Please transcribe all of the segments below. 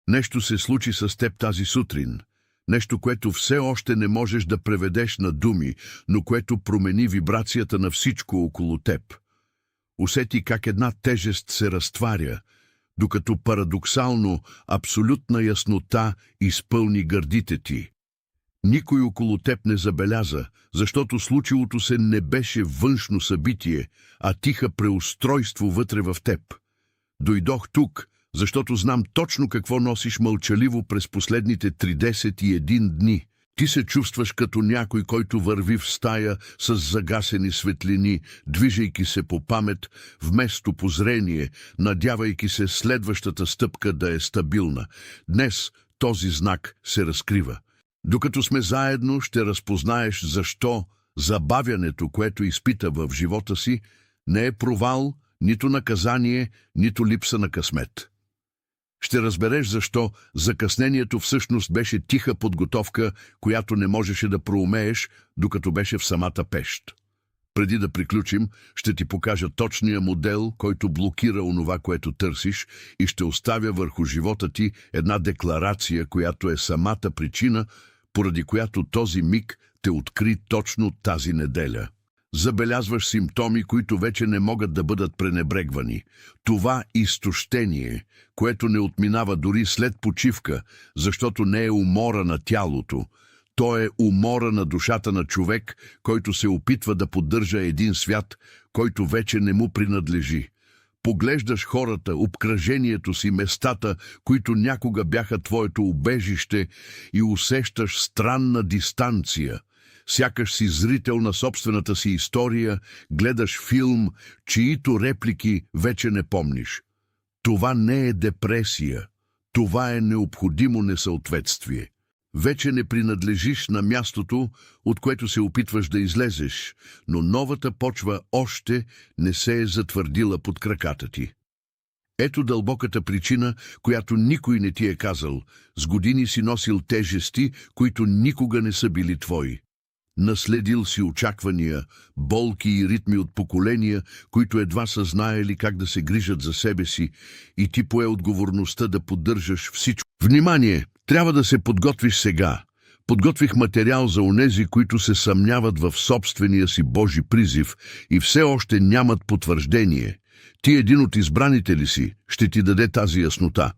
Нещо се случи с теб тази сутрин. Нещо, което все още не можеш да преведеш на думи, но което промени вибрацията на всичко около теб. Усети как една тежест се разтваря, докато парадоксално абсолютна яснота изпълни гърдите ти. Никой около теб не забеляза, защото случилото се не беше външно събитие, а тиха преустройство вътре в теб. Дойдох тук, защото знам точно какво носиш мълчаливо през последните 31 дни. Ти се чувстваш като някой, който върви в стая с загасени светлини, движейки се по памет, вместо по зрение, надявайки се следващата стъпка да е стабилна. Днес този знак се разкрива. Докато сме заедно, ще разпознаеш защо забавянето, което изпита в живота си, не е провал, нито наказание, нито липса на късмет. Ще разбереш защо закъснението всъщност беше тиха подготовка, която не можеше да проумееш, докато беше в самата пещ. Преди да приключим, ще ти покажа точния модел, който блокира онова, което търсиш, и ще оставя върху живота ти една декларация, която е самата причина, поради която този миг те откри точно тази неделя. Забелязваш симптоми, които вече не могат да бъдат пренебрегвани. Това изтощение, което не отминава дори след почивка, защото не е умора на тялото, то е умора на душата на човек, който се опитва да поддържа един свят, който вече не му принадлежи. Поглеждаш хората, обкръжението си, местата, които някога бяха твоето убежище, и усещаш странна дистанция. Сякаш си зрител на собствената си история, гледаш филм, чието реплики вече не помниш. Това не е депресия, това е необходимо несъответствие. Вече не принадлежиш на мястото, от което се опитваш да излезеш, но новата почва още не се е затвърдила под краката ти. Ето дълбоката причина, която никой не ти е казал. С години си носил тежести, които никога не са били твои. Наследил си очаквания, болки и ритми от поколения, които едва са знаели как да се грижат за себе си, и ти пое отговорността да поддържаш всичко. Внимание! Трябва да се подготвиш сега. Подготвих материал за онези, които се съмняват в собствения си Божи призив и все още нямат потвърждение. Ти един от избраните ли си, ще ти даде тази яснота.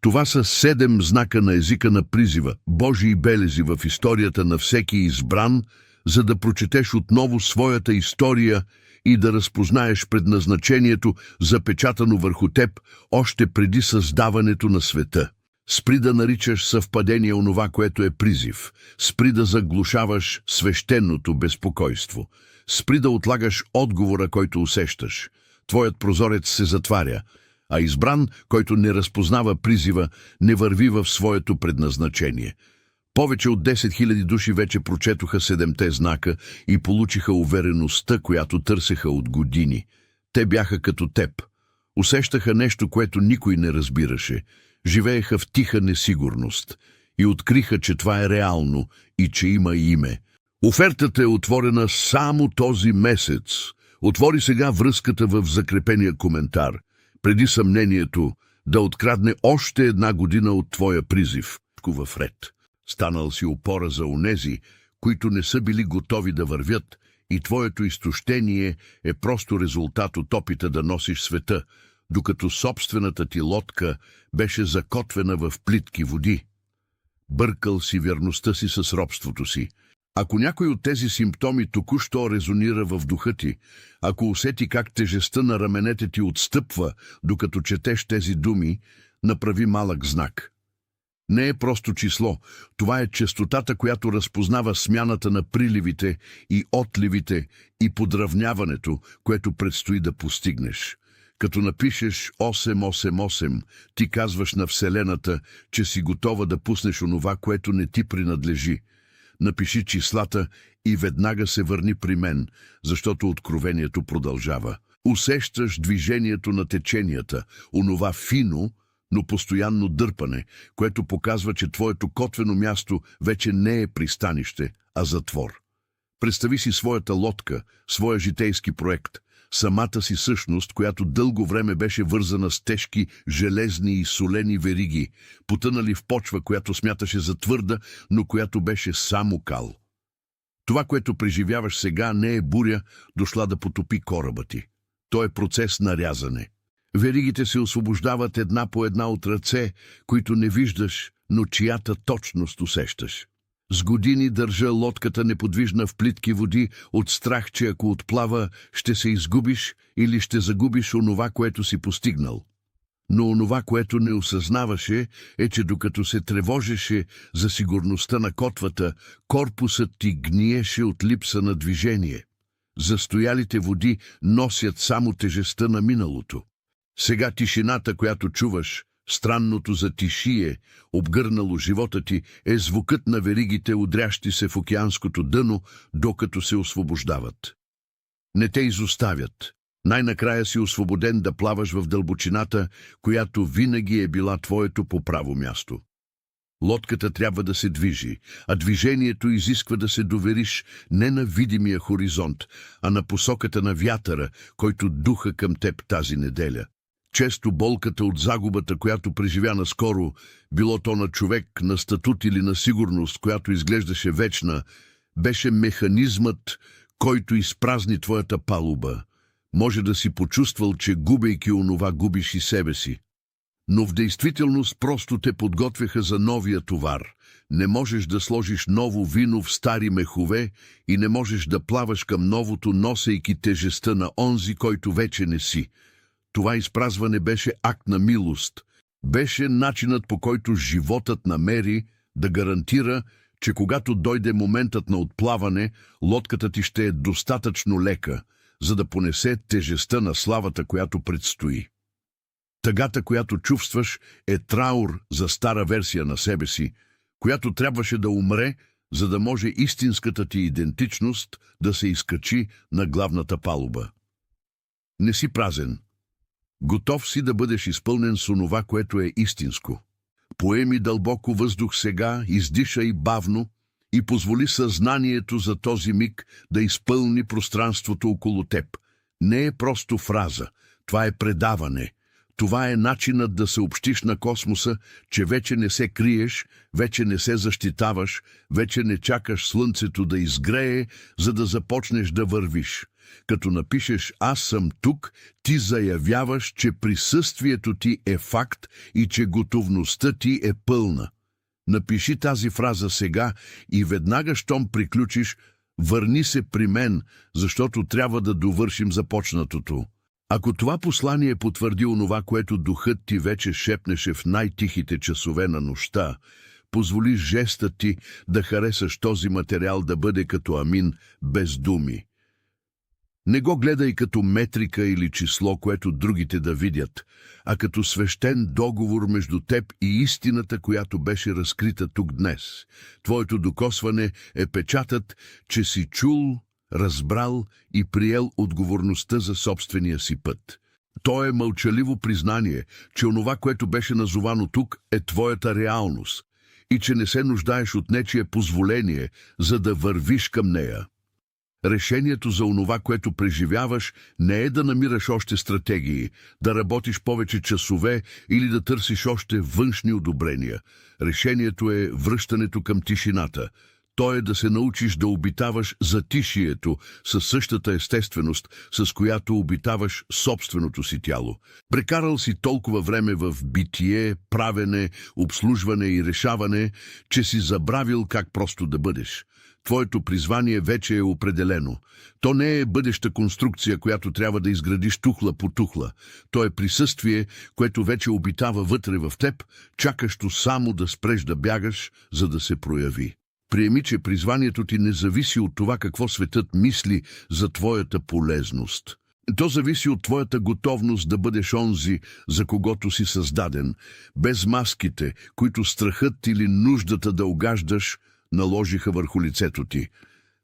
Това са 7 знака на езика на призива, Божии белези в историята на всеки избран, за да прочетеш отново своята история и да разпознаеш предназначението, запечатано върху теб още преди създаването на света. Спри да наричаш съвпадение онова, което е призив. Спри да заглушаваш свещеното безпокойство. Спри да отлагаш отговора, който усещаш. Твоят прозорец се затваря, а избран, който не разпознава призива, не върви в своето предназначение. Повече от 10 000 души вече прочетоха 7-те знака и получиха увереността, която търсеха от години. Те бяха като теб. Усещаха нещо, което никой не разбираше. Живееха в тиха несигурност и откриха, че това е реално и че има име. Офертата е отворена само този месец. Отвори сега връзката в закрепения коментар, преди съмнението да открадне още 1 година от твоя призив. В ред. Станал си опора за онези, които не са били готови да вървят, и твоето изтощение е просто резултат от опита да носиш света, докато собствената ти лодка беше закотвена в плитки води. Бъркал си верността си с робството си. Ако някой от тези симптоми току-що резонира в духа ти, ако усети как тежестта на раменете ти отстъпва, докато четеш тези думи, направи малък знак. Не е просто число, това е честотата, която разпознава смяната на приливите и отливите и подравняването, което предстои да постигнеш. Като напишеш 888, ти казваш на Вселената, че си готова да пуснеш онова, което не ти принадлежи. Напиши числата и веднага се върни при мен, защото откровението продължава. Усещаш движението на теченията, онова фино, но постоянно дърпане, което показва, че твоето котвено място вече не е пристанище, а затвор. Представи си своята лодка, своя житейски проект, самата си същност, която дълго време беше вързана с тежки, железни и солени вериги, потънали в почва, която смяташе за твърда, но която беше само кал. Това, което преживяваш сега, не е буря, дошла да потопи кораба ти. То е процес на рязане. Веригите се освобождават една по една от ръце, които не виждаш, но чиято точност усещаш. С години държа лодката неподвижна в плитки води от страх, че ако отплава, ще се изгубиш или ще загубиш онова, което си постигнал. Но онова, което не осъзнаваше, е, че докато се тревожеше за сигурността на котвата, корпусът ти гниеше от липса на движение. Застоялите води носят само тежестта на миналото. Сега тишината, която чуваш, странното затишие, обгърнало живота ти, е звукът на веригите, удрящи се в океанското дъно, докато се освобождават. Не те изоставят. Най-накрая си освободен да плаваш в дълбочината, която винаги е била твоето по право място. Лодката трябва да се движи, а движението изисква да се довериш не на видимия хоризонт, а на посоката на вятъра, който духа към теб тази неделя. Често болката от загубата, която преживя наскоро, било то на човек, на статут или на сигурност, която изглеждаше вечна, беше механизмът, който изпразни твоята палуба. Може да си почувствал, че губейки онова губиш и себе си. Но в действителност просто те подготвяха за новия товар. Не можеш да сложиш ново вино в стари мехове и не можеш да плаваш към новото, носейки тежестта на онзи, който вече не си. Това изпразване беше акт на милост. Беше начинът, по който животът намери да гарантира, че когато дойде моментът на отплаване, лодката ти ще е достатъчно лека, за да понесе тежестта на славата, която предстои. Тъгата, която чувстваш, е траур за стара версия на себе си, която трябваше да умре, за да може истинската ти идентичност да се изкачи на главната палуба. Не си празен. Готов си да бъдеш изпълнен с онова, което е истинско. Поеми дълбоко въздух сега, издишай бавно и позволи съзнанието за този миг да изпълни пространството около теб. Не е просто фраза, това е предаване. Това е начинът да съобщиш на космоса, че вече не се криеш, вече не се защитаваш, вече не чакаш слънцето да изгрее, за да започнеш да вървиш. Като напишеш «Аз съм тук», ти заявяваш, че присъствието ти е факт и че готовността ти е пълна. Напиши тази фраза сега и веднага, щом приключиш, върни се при мен, защото трябва да довършим започнатото. Ако това послание потвърди онова, което духът ти вече шепнеше в най-тихите часове на нощта, позволи жестът ти да харесаш този материал да бъде като амин, без думи. Не го гледай като метрика или число, което другите да видят, а като свещен договор между теб и истината, която беше разкрита тук днес. Твоето докосване е печатът, че си чул, разбрал и приел отговорността за собствения си път. То е мълчаливо признание, че онова, което беше назовано тук, е твоята реалност и че не се нуждаеш от нечие позволение, за да вървиш към нея. Решението за онова, което преживяваш, не е да намираш още стратегии, да работиш повече часове или да търсиш още външни одобрения. Решението е връщането към тишината. То е да се научиш да обитаваш затишието със същата естественост, с която обитаваш собственото си тяло. Прекарал си толкова време в битие, правене, обслужване и решаване, че си забравил как просто да бъдеш. Твоето призвание вече е определено. То не е бъдеща конструкция, която трябва да изградиш тухла по тухла. То е присъствие, което вече обитава вътре в теб, чакащо само да спреш да бягаш, за да се прояви. Приеми, че призванието ти не зависи от това какво светът мисли за твоята полезност. То зависи от твоята готовност да бъдеш онзи, за когото си създаден, без маските, които страхът или нуждата да угаждаш наложиха върху лицето ти.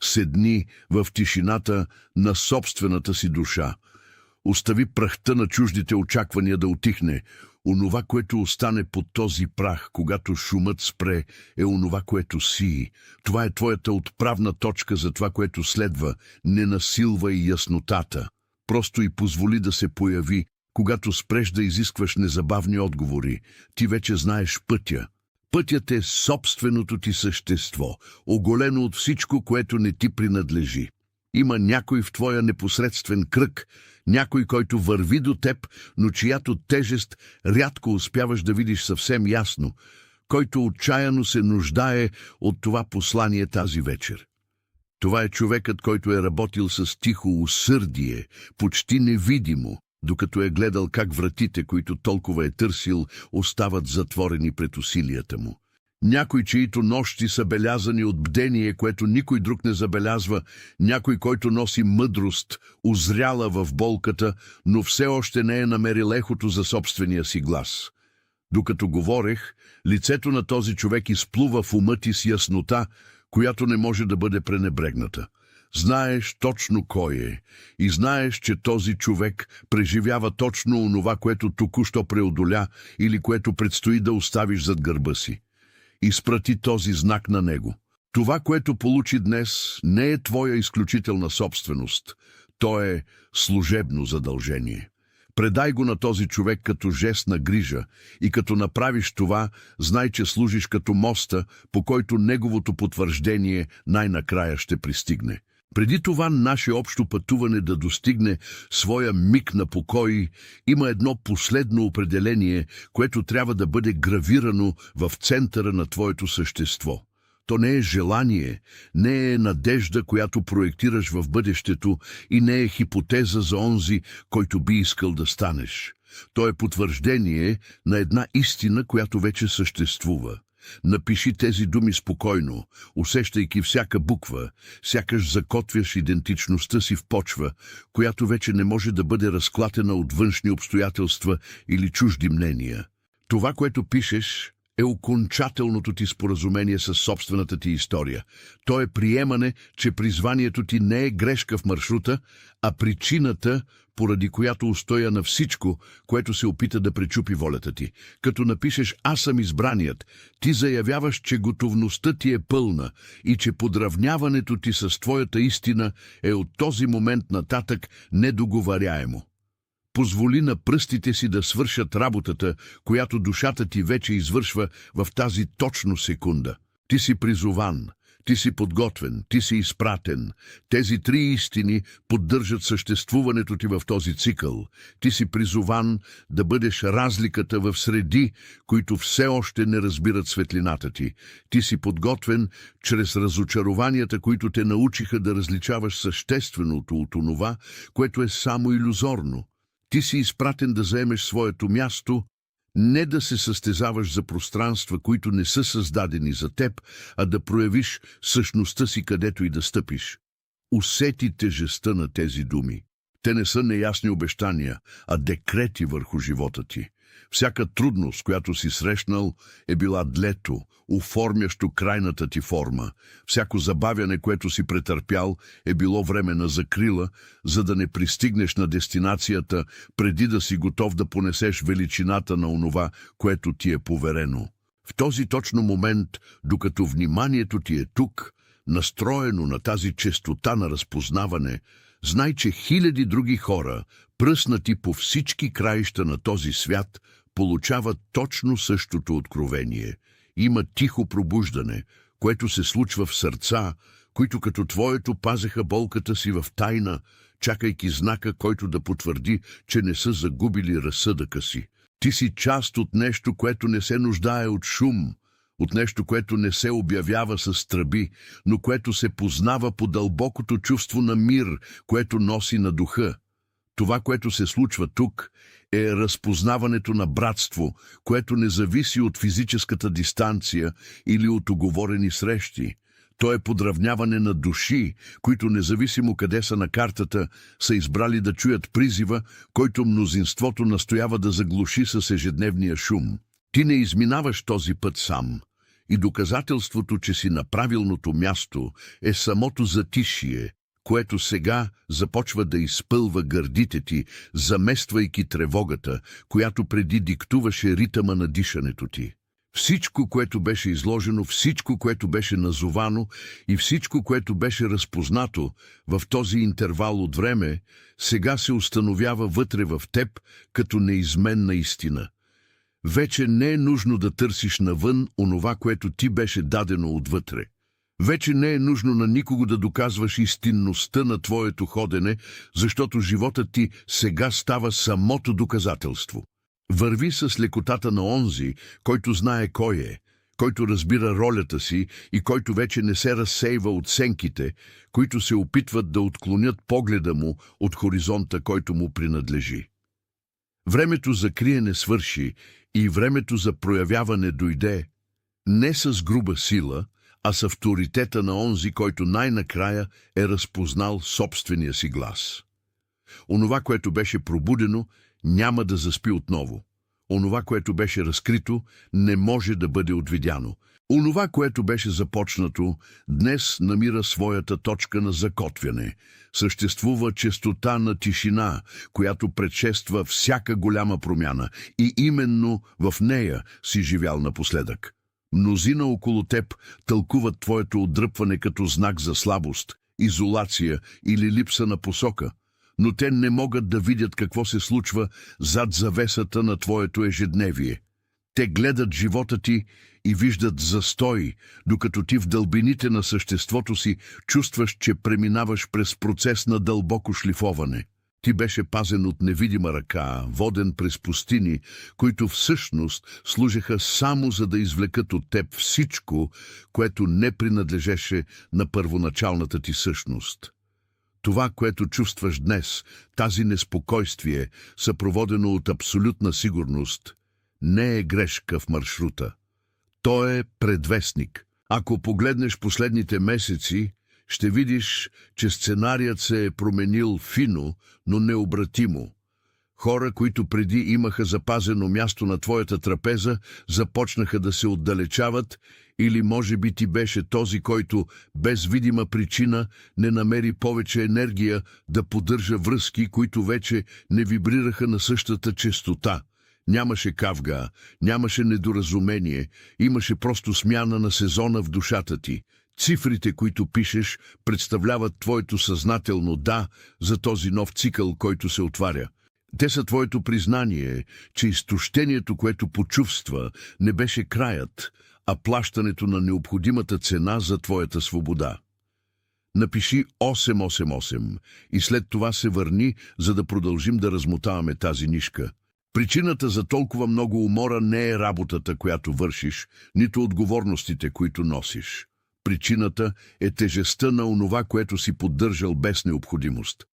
Седни в тишината на собствената си душа. Остави прахта на чуждите очаквания да утихне. Онова, което остане под този прах, когато шумът спре, е онова, което си. Това е твоята отправна точка за това, което следва. Не насилвай яснотата. Просто и позволи да се появи. Когато спреш да изискваш незабавни отговори, ти вече знаеш пътя. Пътят е собственото ти същество, оголено от всичко, което не ти принадлежи. Има някой в твоя непосредствен кръг, някой, който върви до теб, но чиято тежест рядко успяваш да видиш съвсем ясно, който отчаяно се нуждае от това послание тази вечер. Това е човекът, който е работил с тихо усърдие, почти невидимо, докато е гледал как вратите, които толкова е търсил, остават затворени пред усилията му. Някой, чието нощи са белязани от бдение, което никой друг не забелязва, някой, който носи мъдрост, узряла в болката, но все още не е намерил ехото за собствения си глас. Докато говорех, лицето на този човек изплува в ума ти с яснота, която не може да бъде пренебрегната. Знаеш точно кой е и знаеш, че този човек преживява точно онова, което току-що преодоля или което предстои да оставиш зад гърба си. Изпрати този знак на него. Това, което получи днес, не е твоя изключителна собственост. То е служебно задължение. Предай го на този човек като жест на грижа и като направиш това, знай, че служиш като моста, по който неговото потвърждение най-накрая ще пристигне. Преди това наше общо пътуване да достигне своя миг на покой, има едно последно определение, което трябва да бъде гравирано в центъра на твоето същество. То не е желание, не е надежда, която проектираш в бъдещето и не е хипотеза за онзи, който би искал да станеш. То е потвърждение на една истина, която вече съществува. Напиши тези думи спокойно, усещайки всяка буква, сякаш закотвяш идентичността си в почва, която вече не може да бъде разклатена от външни обстоятелства или чужди мнения. Това, което пишеш, е окончателното ти споразумение с собствената ти история. То е приемане, че призванието ти не е грешка в маршрута, а причината, поради която устоя на всичко, което се опита да пречупи волята ти. Като напишеш «Аз съм избраният», ти заявяваш, че готовността ти е пълна и че подравняването ти с твоята истина е от този момент нататък недоговаряемо. Позволи на пръстите си да свършат работата, която душата ти вече извършва в тази точно секунда. Ти си призован, ти си подготвен, ти си изпратен. Тези три истини поддържат съществуването ти в този цикъл. Ти си призован да бъдеш разликата в среди, които все още не разбират светлината ти. Ти си подготвен чрез разочарованията, които те научиха да различаваш същественото от онова, което е само илюзорно. Ти си изпратен да заемеш своето място, не да се състезаваш за пространства, които не са създадени за теб, а да проявиш същността си където и да стъпиш. Усети тежестта на тези думи. Те не са неясни обещания, а декрети върху живота ти. Всяка трудност, която си срещнал, е била длето, оформящо крайната ти форма. Всяко забавяне, което си претърпял, е било време на закрила, за да не пристигнеш на дестинацията, преди да си готов да понесеш величината на онова, което ти е поверено. В този точно момент, докато вниманието ти е тук, настроено на тази честота на разпознаване, знай, че хиляди други хора, пръснати по всички краища на този свят, получават точно същото откровение. Има тихо пробуждане, което се случва в сърца, които като твоето пазеха болката си в тайна, чакайки знака, който да потвърди, че не са загубили разсъдъка си. Ти си част от нещо, което не се нуждае от шум, от нещо, което не се обявява с тръби, но което се познава по дълбокото чувство на мир, което носи на духа. Това, което се случва тук, е разпознаването на братство, което не зависи от физическата дистанция или от уговорени срещи. То е подравняване на души, които независимо къде са на картата, са избрали да чуят призива, който мнозинството настоява да заглуши с ежедневния шум. Ти не изминаваш този път сам. И доказателството, че си на правилното място, е самото затишие, което сега започва да изпълва гърдите ти, замествайки тревогата, която преди диктуваше ритъма на дишането ти. Всичко, което беше изложено, всичко, което беше назовано и всичко, което беше разпознато в този интервал от време, сега се установява вътре в теб като неизменна истина. Вече не е нужно да търсиш навън онова, което ти беше дадено отвътре. Вече не е нужно на никого да доказваш истинността на твоето ходене, защото животът ти сега става самото доказателство. Върви с лекотата на онзи, който знае кой е, който разбира ролята си и който вече не се разсейва от сенките, които се опитват да отклонят погледа му от хоризонта, който му принадлежи. Времето за криене свърши и времето за проявяване дойде не с груба сила, а с авторитета на онзи, който най-накрая е разпознал собствения си глас. Онова, което беше пробудено, няма да заспи отново. Онова, което беше разкрито, не може да бъде отвидяно. Онова, което беше започнато, днес намира своята точка на закотвяне. Съществува честота на тишина, която предшества всяка голяма промяна, и именно в нея си живял напоследък. Мнозина около теб тълкуват твоето отдръпване като знак за слабост, изолация или липса на посока, но те не могат да видят какво се случва зад завесата на твоето ежедневие. Те гледат живота ти и виждат застой, докато ти в дълбините на съществото си чувстваш, че преминаваш през процес на дълбоко шлифоване. Ти беше пазен от невидима ръка, воден през пустини, които всъщност служеха само за да извлекат от теб всичко, което не принадлежеше на първоначалната ти същност. Това, което чувстваш днес, тази неспокойствие, съпроводено от абсолютна сигурност, не е грешка в маршрута. То е предвестник. Ако погледнеш последните месеци, ще видиш, че сценарият се е променил фино, но необратимо. Хора, които преди имаха запазено място на твоята трапеза, започнаха да се отдалечават, или може би ти беше този, който без видима причина не намери повече енергия да поддържа връзки, които вече не вибрираха на същата честота. Нямаше кавга, нямаше недоразумение, имаше просто смяна на сезона в душата ти. Цифрите, които пишеш, представляват твоето съзнателно «да» за този нов цикъл, който се отваря. Те са твоето признание, че изтощението, което почувства, не беше краят, а плащането на необходимата цена за твоята свобода. Напиши 888 и след това се върни, за да продължим да размотаваме тази нишка. Причината за толкова много умора не е работата, която вършиш, нито отговорностите, които носиш. Причината е тежестта на онова, което си поддържал без необходимост.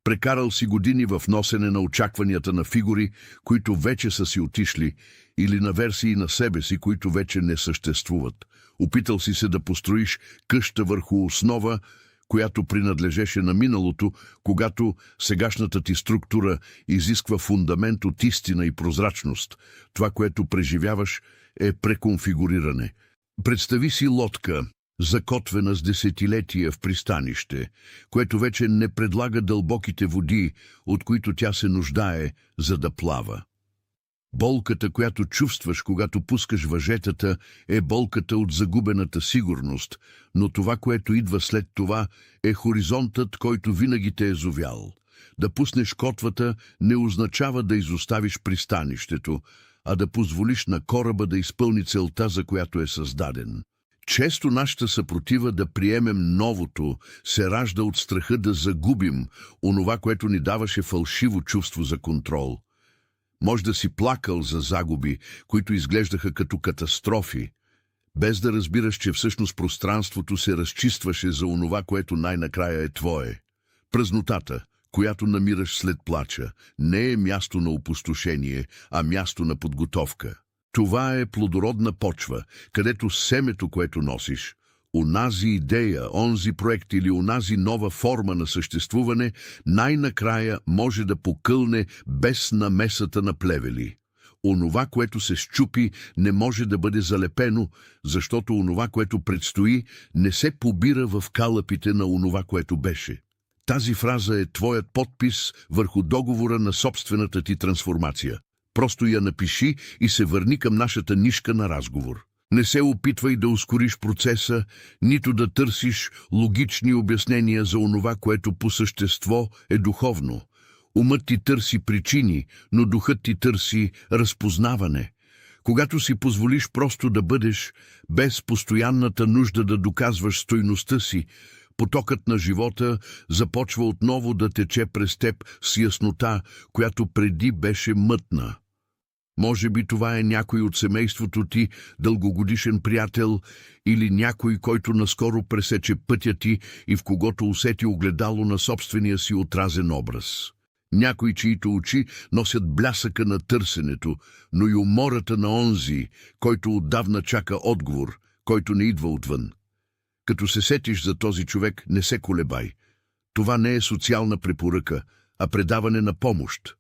Прекарал си години в носене на очакванията на фигури, които вече са си отишли, или на версии на себе си, които вече не съществуват. Опитал си се да построиш къща върху основа, която принадлежеше на миналото, когато сегашната ти структура изисква фундамент от истина и прозрачност. Това, което преживяваш, е преконфигуриране. Представи си лодка, закотвена с десетилетия в пристанище, което вече не предлага дълбоките води, от които тя се нуждае, за да плава. Болката, която чувстваш, когато пускаш въжетата, е болката от загубената сигурност, но това, което идва след това, е хоризонтът, който винаги те е зовял. Да пуснеш котвата не означава да изоставиш пристанището, а да позволиш на кораба да изпълни целта, за която е създаден. Често нашата съпротива да приемем новото се ражда от страха да загубим онова, което ни даваше фалшиво чувство за контрол. Може да си плакал за загуби, които изглеждаха като катастрофи, без да разбираш, че всъщност пространството се разчистваше за онова, което най-накрая е твое. Празнотата, която намираш след плача, не е място на опустошение, а място на подготовка. Това е плодородна почва, където семето, което носиш, онази идея, онзи проект или онази нова форма на съществуване, най-накрая може да покълне без намесата на плевели. Онова, което се счупи, не може да бъде залепено, защото онова, което предстои, не се побира в калъпите на онова, което беше. Тази фраза е твоят подпис върху договора на собствената ти трансформация. Просто я напиши и се върни към нашата нишка на разговор. Не се опитвай да ускориш процеса, нито да търсиш логични обяснения за онова, което по същество е духовно. Умът ти търси причини, но духът ти търси разпознаване. Когато си позволиш просто да бъдеш, без постоянната нужда да доказваш стойността си, потокът на живота започва отново да тече през теб с яснота, която преди беше мътна. Може би това е някой от семейството ти, дългогодишен приятел, или някой, който наскоро пресече пътя ти и в когото усети огледало на собствения си отразен образ. Някои, чието очи носят блясъка на търсенето, но и умората на онзи, който отдавна чака отговор, който не идва отвън. Като се сетиш за този човек, не се колебай. Това не е социална препоръка, а предаване на помощ.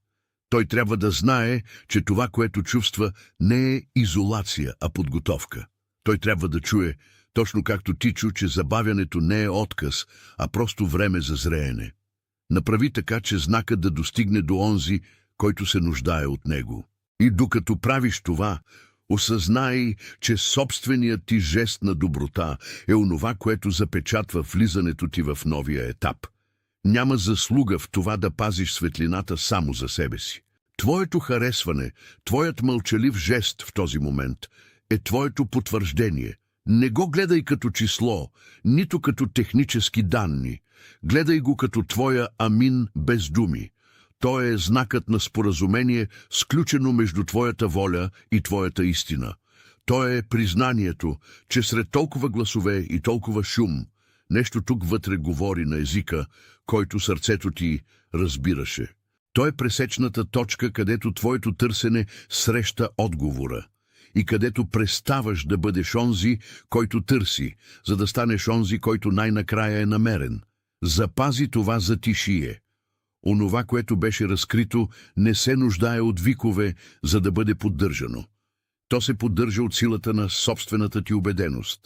Той трябва да знае, че това, което чувства, не е изолация, а подготовка. Той трябва да чуе, точно както ти чу, че забавянето не е отказ, а просто време за зреене. Направи така, че знакът да достигне до онзи, който се нуждае от него. И докато правиш това, осъзнай, че собственият ти жест на доброта е онова, което запечатва влизането ти в новия етап. Няма заслуга в това да пазиш светлината само за себе си. Твоето харесване, твоят мълчалив жест в този момент е твоето потвърждение. Не го гледай като число, нито като технически данни. Гледай го като твоя амин без думи. Той е знакът на споразумение, сключено между твоята воля и твоята истина. Той е признанието, че сред толкова гласове и толкова шум, нещо тук вътре говори на езика, който сърцето ти разбираше. Той е пресечната точка, където твоето търсене среща отговора и където преставаш да бъдеш онзи, който търси, за да станеш онзи, който най-накрая е намерен. Запази това затишие. Онова, което беше разкрито, не се нуждае от викове, за да бъде поддържано. То се поддържа от силата на собствената ти убеденост.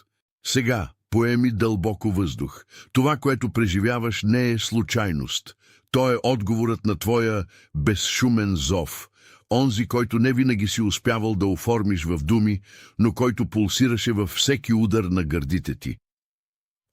Сега поеми дълбоко въздух. Това, което преживяваш, не е случайност. То е отговорът на твоя безшумен зов. Онзи, който не винаги си успявал да оформиш в думи, но който пулсираше във всеки удар на гърдите ти.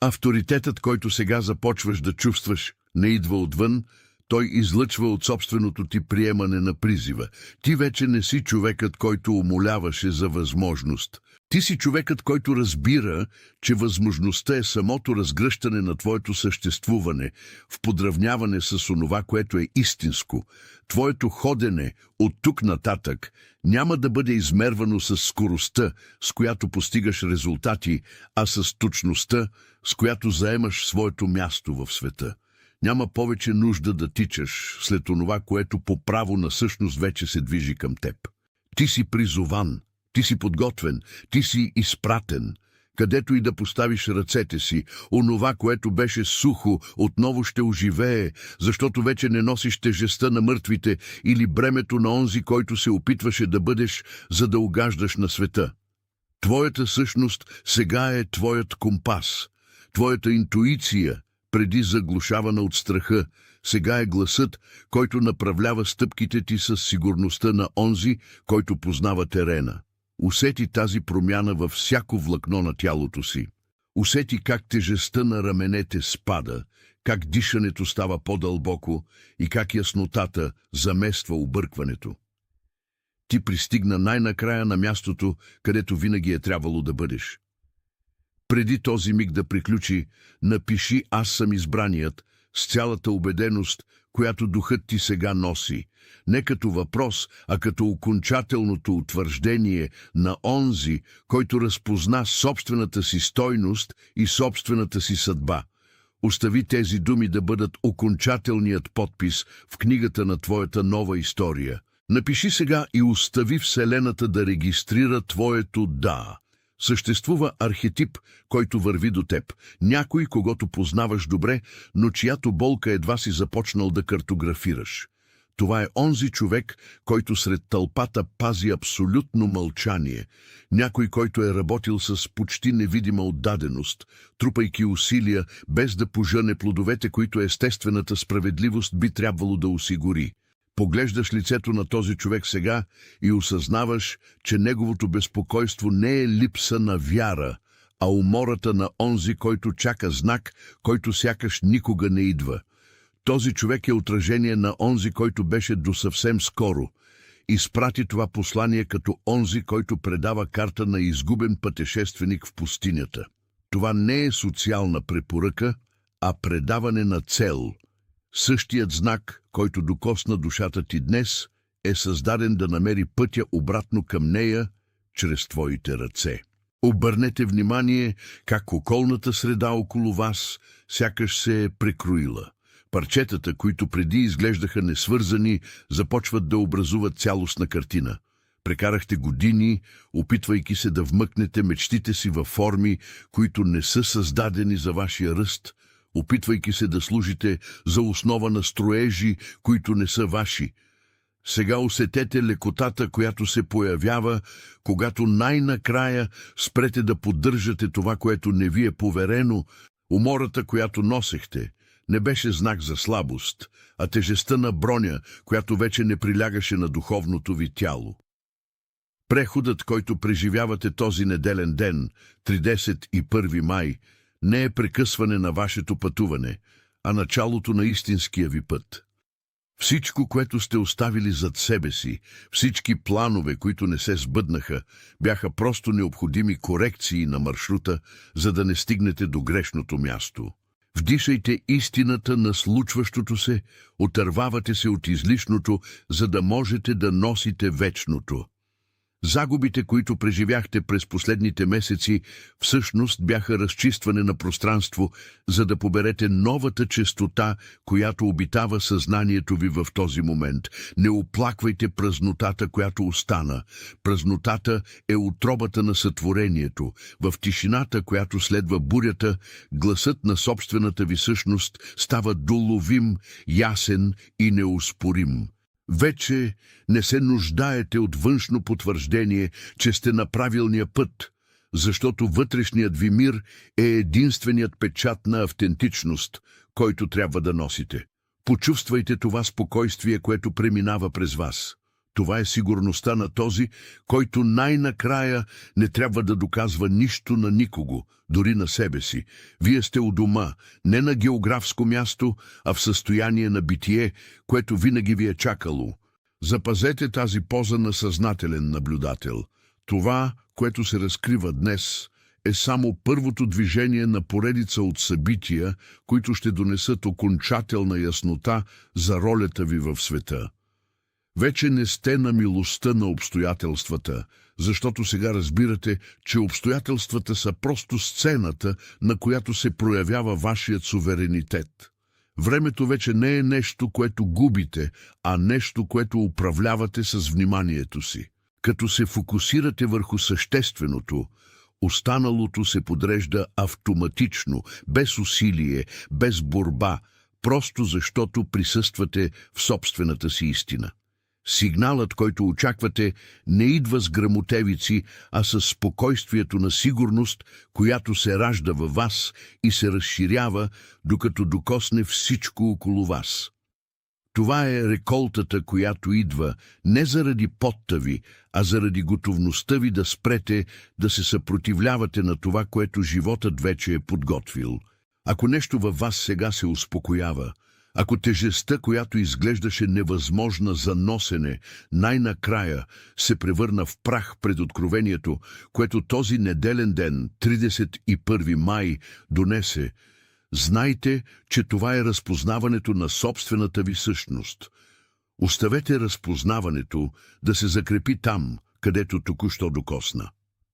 Авторитетът, който сега започваш да чувстваш, не идва отвън, той излъчва от собственото ти приемане на призива. Ти вече не си човекът, който умоляваше за възможност. Ти си човекът, който разбира, че възможността е самото разгръщане на твоето съществуване, в подравняване с онова, което е истинско. Твоето ходене от тук нататък няма да бъде измервано с скоростта, с която постигаш резултати, а с точността, с която заемаш своето място в света. Няма повече нужда да тичаш след онова, което по право на същност вече се движи към теб. Ти си призован, ти си подготвен, ти си изпратен. Където и да поставиш ръцете си, онова, което беше сухо, отново ще оживее, защото вече не носиш тежестта на мъртвите или бремето на онзи, който се опитваше да бъдеш, за да угаждаш на света. Твоята същност сега е твоят компас, твоята интуиция, преди заглушавана от страха, сега е гласът, който направлява стъпките ти със сигурността на онзи, който познава терена. Усети тази промяна във всяко влакно на тялото си. Усети как тежестта на раменете спада, как дишането става по-дълбоко и как яснотата замества объркването. Ти пристигна най-накрая на мястото, където винаги е трябвало да бъдеш. Преди този миг да приключи, напиши «Аз съм избраният» с цялата убеденост, която духът ти сега носи, не като въпрос, а като окончателното утвърждение на онзи, който разпозна собствената си стойност и собствената си съдба. Остави тези думи да бъдат окончателният подпис в книгата на твоята нова история. Напиши сега и остави Вселената да регистрира твоето «да». Съществува архетип, който върви до теб, някой, когото познаваш добре, но чиято болка едва си започнал да картографираш. Това е онзи човек, който сред тълпата пази абсолютно мълчание, някой, който е работил с почти невидима отдаденост, трупайки усилия, без да пожъне плодовете, които естествената справедливост би трябвало да осигури. Поглеждаш лицето на този човек сега и осъзнаваш, че неговото безпокойство не е липса на вяра, а умората на онзи, който чака знак, който сякаш никога не идва. Този човек е отражение на онзи, който беше до съвсем скоро. Изпрати това послание като онзи, който предава карта на изгубен пътешественик в пустинята. Това не е социална препоръка, а предаване на цел. Същият знак, който докосна душата ти днес, е създаден да намери пътя обратно към нея чрез твоите ръце. Обърнете внимание как околната среда около вас сякаш се е прекроила. Парчетата, които преди изглеждаха несвързани, започват да образуват цялостна картина. Прекарахте години, опитвайки се да вмъкнете мечтите си във форми, които не са създадени за вашия ръст, опитвайки се да служите за основа на строежи, които не са ваши. Сега усетете лекотата, която се появява, когато най-накрая спрете да поддържате това, което не ви е поверено. Умората, която носехте, не беше знак за слабост, а тежестта на броня, която вече не прилягаше на духовното ви тяло. Преходът, който преживявате този неделен ден, 31 май, не е прекъсване на вашето пътуване, а началото на истинския ви път. Всичко, което сте оставили зад себе си, всички планове, които не се сбъднаха, бяха просто необходими корекции на маршрута, за да не стигнете до грешното място. Вдишайте истината на случващото се, отървавате се от излишното, за да можете да носите вечното. Загубите, които преживяхте през последните месеци, всъщност бяха разчистване на пространство, за да поберете новата честота, която обитава съзнанието ви в този момент. Не оплаквайте празнотата, която остана. Празнотата е утробата на сътворението. В тишината, която следва бурята, гласът на собствената ви същност става доловим, ясен и неоспорим. Вече не се нуждаете от външно потвърждение, че сте на правилния път, защото вътрешният ви мир е единственият печат на автентичност, който трябва да носите. Почувствайте това спокойствие, което преминава през вас. Това е сигурността на този, който най-накрая не трябва да доказва нищо на никого, дори на себе си. Вие сте у дома, не на географско място, а в състояние на битие, което винаги ви е чакало. Запазете тази поза на съзнателен наблюдател. Това, което се разкрива днес, е само първото движение на поредица от събития, които ще донесат окончателна яснота за ролята ви в света. Вече не сте на милостта на обстоятелствата, защото сега разбирате, че обстоятелствата са просто сцената, на която се проявява вашият суверенитет. Времето вече не е нещо, което губите, а нещо, което управлявате с вниманието си. Като се фокусирате върху същественото, останалото се подрежда автоматично, без усилие, без борба, просто защото присъствате в собствената си истина. Сигналът, който очаквате, не идва с гръмотевици, а с спокойствието на сигурност, която се ражда във вас и се разширява, докато докосне всичко около вас. Това е реколтата, която идва не заради потта ви, а заради готовността ви да спрете да се съпротивлявате на това, което животът вече е подготвил. Ако нещо във вас сега се успокоява, ако тежестта, която изглеждаше невъзможна за носене, най-накрая се превърна в прах пред откровението, което този неделен ден, 31 май, донесе, знайте, че това е разпознаването на собствената ви същност. Оставете разпознаването да се закрепи там, където току-що докосна.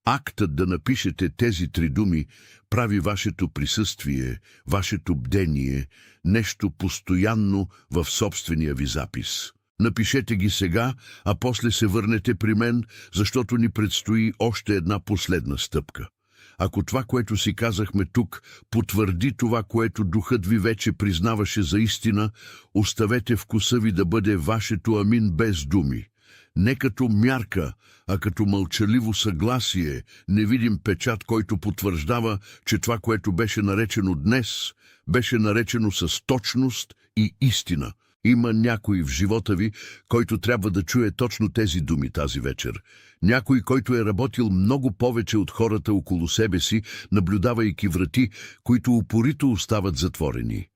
Актът да напишете тези 3 думи прави вашето присъствие, вашето бдение, нещо постоянно в собствения ви запис. Напишете ги сега, а после се върнете при мен, защото ни предстои още една последна стъпка. Ако това, което си казахме тук, потвърди това, което духът ви вече признаваше за истина, оставете вкуса ви да бъде вашето амин без думи. Не като мярка, а като мълчаливо съгласие, невидим печат, който потвърждава, че това, което беше наречено днес, беше наречено с точност и истина. Има някой в живота ви, който трябва да чуе точно тези думи тази вечер. Някой, който е работил много повече от хората около себе си, наблюдавайки врати, които упорито остават затворени.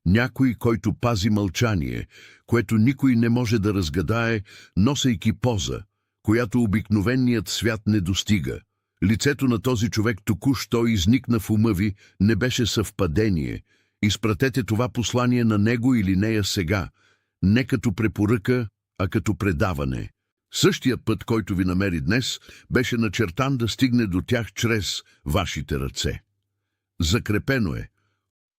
Някой, който пази мълчание, което никой не може да разгадае, носейки поза, която обикновеният свят не достига. Лицето на този човек току-що изникна в ума ви, не беше съвпадение. Изпратете това послание на него или нея сега, не като препоръка, а като предаване. Същия път, който ви намери днес, беше начертан да стигне до тях чрез вашите ръце. Закрепено е.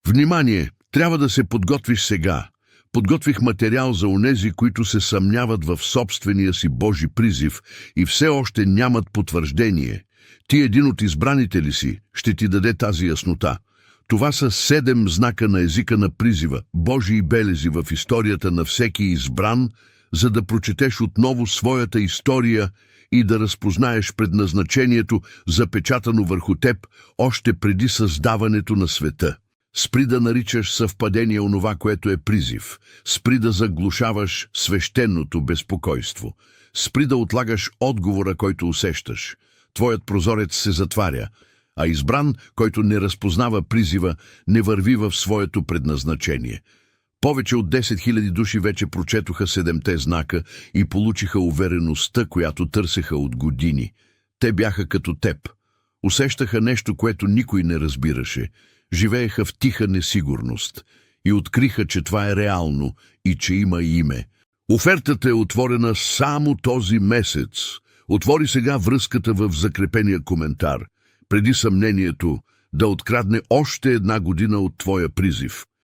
Внимание! Трябва да се подготвиш сега. Подготвих материал за онези, които се съмняват в собствения си Божи призив и все още нямат потвърждение. Ти един от избраните ли си, ще ти даде тази яснота. Това са 7 знака на езика на призива, Божии белези в историята на всеки избран, за да прочетеш отново своята история и да разпознаеш предназначението, запечатано върху теб, още преди създаването на света. Спри да наричаш съвпадение онова, което е призив. Спри да заглушаваш свещеното безпокойство. Спри да отлагаш отговора, който усещаш. Твоят прозорец се затваря, а избран, който не разпознава призива, не върви в своето предназначение. Повече от 10 000 души вече прочетоха 7-те знака и получиха увереността, която търсеха от години. Те бяха като теб. Усещаха нещо, което никой не разбираше. Живееха в тиха несигурност и откриха, че това е реално и че има име. Офертата е отворена само този месец. Отвори сега връзката в закрепения коментар, преди съмнението да открадне още една година от твоя призив.